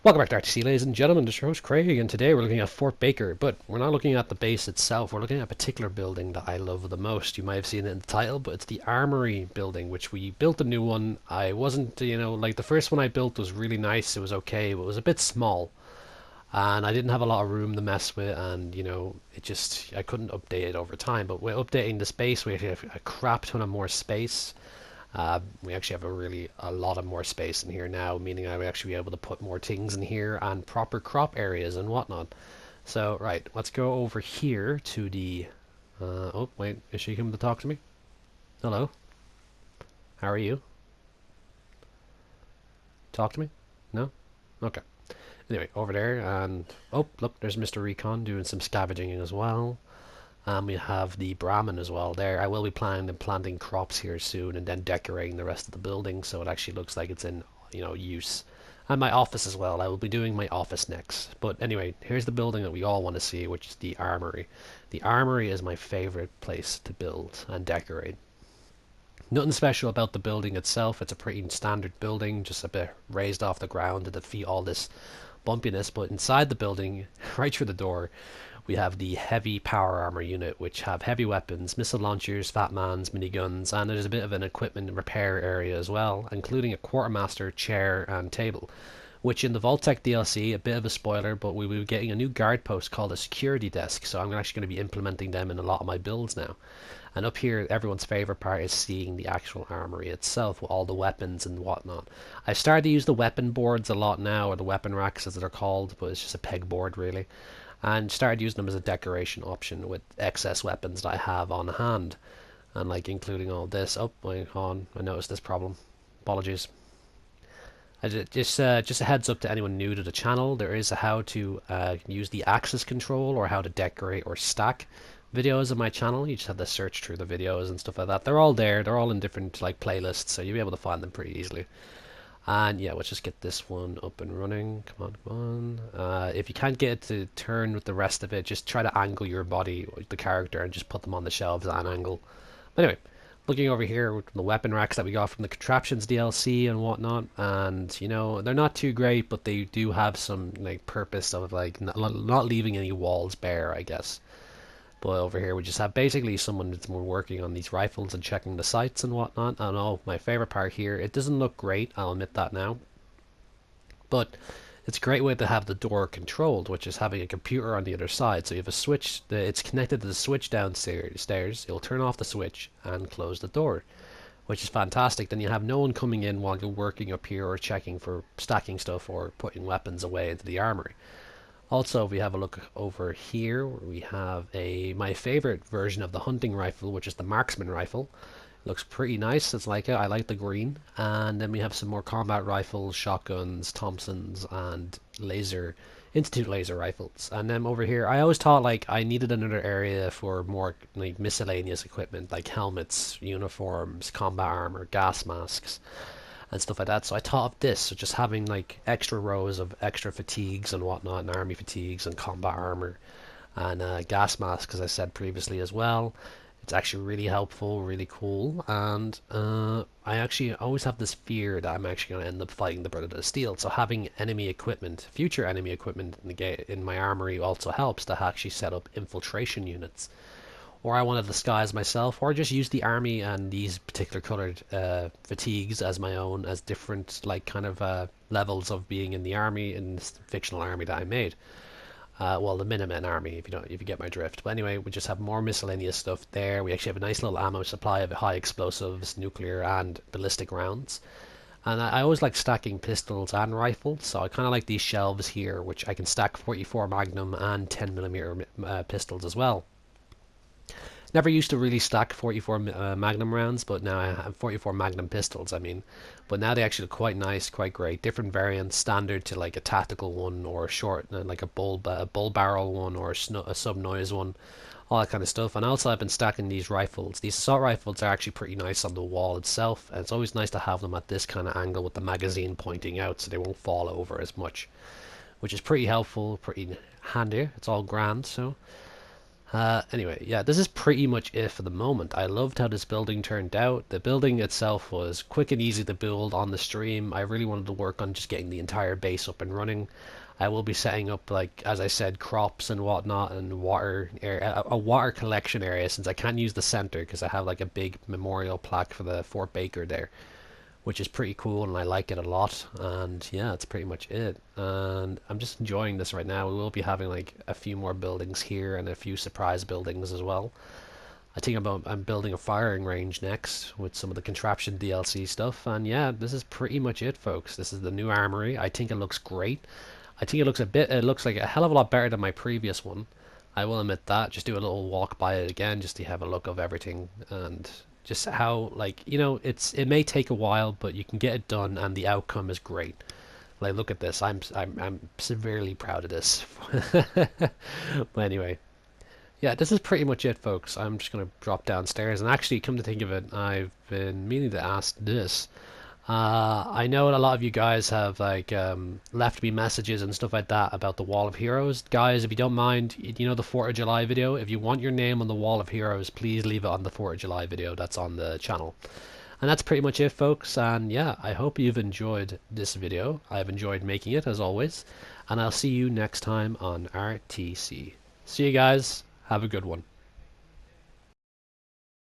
Welcome back to RTC, ladies and gentlemen. This is your host Craig, and today we're looking at Fort Baker, but we're not looking at the base itself. We're looking at a particular building that I love the most. You might have seen it in the title, but it's the Armory building, which we built a new one. I wasn't, like the first one I built was really nice. It was okay, but it was a bit small, and I didn't have a lot of room to mess with, and I couldn't update it over time. But we're updating the space. We have a crap ton of more space. We actually have a lot of more space in here now, meaning I would actually be able to put more things in here and proper crop areas and whatnot. So, right, let's go over here to the... oh, wait, is she coming to talk to me? Hello? How are you? Talk to me? No? Okay. Anyway, over there, and... oh, look, there's Mr. Recon doing some scavenging as well. And we have the Brahmin as well there. I will be planning and planting crops here soon and then decorating the rest of the building so it actually looks like it's in, use. And my office as well. I will be doing my office next. But anyway, here's the building that we all want to see, which is the Armory. The Armory is my favorite place to build and decorate. Nothing special about the building itself. It's a pretty standard building, just a bit raised off the ground to defeat all this bumpiness. But inside the building, right through the door, we have the heavy power armor unit, which have heavy weapons, missile launchers, fatmans, miniguns, and there's a bit of an equipment and repair area as well, including a quartermaster, chair, and table. Which in the Vault-Tec DLC, a bit of a spoiler, but we will be getting a new guard post called a security desk, so I'm actually going to be implementing them in a lot of my builds now. And up here, everyone's favorite part is seeing the actual armory itself with all the weapons and whatnot. I've started to use the weapon boards a lot now, or the weapon racks as they're called, but it's just a pegboard really. And started using them as a decoration option with excess weapons that I have on hand. And like including all this. Oh, wait on. I noticed this problem. Apologies. Just a heads up to anyone new to the channel. There is a how to use the axis control or how to decorate or stack videos on my channel. You just have to search through the videos and stuff like that. They're all there. They're all in different like playlists, so you'll be able to find them pretty easily. And yeah, let's just get this one up and running. Come on, come on. If you can't get it to turn with the rest of it, just try to angle your body, the character, and just put them on the shelves at an angle. But anyway, looking over here with the weapon racks that we got from the Contraptions DLC and whatnot, and they're not too great, but they do have some like purpose of like not leaving any walls bare, I guess. But over here we just have basically someone that's more working on these rifles and checking the sights and whatnot. I know my favorite part here, it doesn't look great, I'll admit that now. But it's a great way to have the door controlled, which is having a computer on the other side. So you have a switch, it's connected to the switch downstairs. It'll turn off the switch and close the door, which is fantastic. Then you have no one coming in while you're working up here or checking for stacking stuff or putting weapons away into the armory. Also, if we have a look over here, we have my favorite version of the hunting rifle, which is the marksman rifle. It looks pretty nice. It's like I like the green. And then we have some more combat rifles, shotguns, Thompsons, and Institute laser rifles. And then over here, I always thought like I needed another area for more like miscellaneous equipment, like helmets, uniforms, combat armor, gas masks, and stuff like that. So I thought of this, so just having like extra rows of extra fatigues and whatnot, and army fatigues and combat armor and gas masks, as I said previously as well. It's actually really helpful, really cool, and I actually always have this fear that I'm actually going to end up fighting the Brotherhood of Steel. So having enemy equipment, future enemy equipment in my armory also helps to actually set up infiltration units. Or I want to disguise myself, or just use the army and these particular colored fatigues as my own, as different like kind of levels of being in the army, in this fictional army that I made. Well, the Minutemen army, if you get my drift. But anyway, we just have more miscellaneous stuff there. We actually have a nice little ammo supply of high explosives, nuclear and ballistic rounds. And I always like stacking pistols and rifles, so I kind of like these shelves here, which I can stack 44 Magnum and 10mm pistols as well. Never used to really stack 44 Magnum rounds, but now I have 44 Magnum pistols, I mean. But now they actually look quite nice, quite great. Different variants, standard to like a tactical one, or a short, like a bull barrel one, or a sub-noise one. All that kind of stuff. And also I've been stacking these rifles. These assault rifles are actually pretty nice on the wall itself. And it's always nice to have them at this kind of angle with the magazine pointing out so they won't fall over as much. Which is pretty helpful, pretty handy. It's all grand, so... Anyway, yeah, this is pretty much it for the moment. I loved how this building turned out. The building itself was quick and easy to build on the stream. I really wanted to work on just getting the entire base up and running. I will be setting up, like, as I said, crops and whatnot, and water area, a water collection area, since I can't use the center because I have like a big memorial plaque for the Fort Baker there, which is pretty cool and I like it a lot. And yeah, that's pretty much it. And I'm just enjoying this right now. We will be having like a few more buildings here and a few surprise buildings as well. I think I'm building a firing range next with some of the contraption DLC stuff. And yeah, this is pretty much it, folks. This is the new armory. I think it looks great. I think it looks like a hell of a lot better than my previous one. I will admit that. Just do a little walk by it again just to have a look of everything and just how, like, it may take a while, but you can get it done and the outcome is great. Like, look at this. I'm severely proud of this. But anyway, yeah, this is pretty much it, folks. I'm just gonna drop downstairs, and actually, come to think of it, I've been meaning to ask this. I know a lot of you guys have like left me messages and stuff like that about the Wall of Heroes. Guys, if you don't mind, you know the 4th of July video? If you want your name on the Wall of Heroes, please leave it on the 4th of July video that's on the channel. And that's pretty much it, folks. And yeah, I hope you've enjoyed this video. I've enjoyed making it, as always. And I'll see you next time on RTC. See you guys. Have a good one.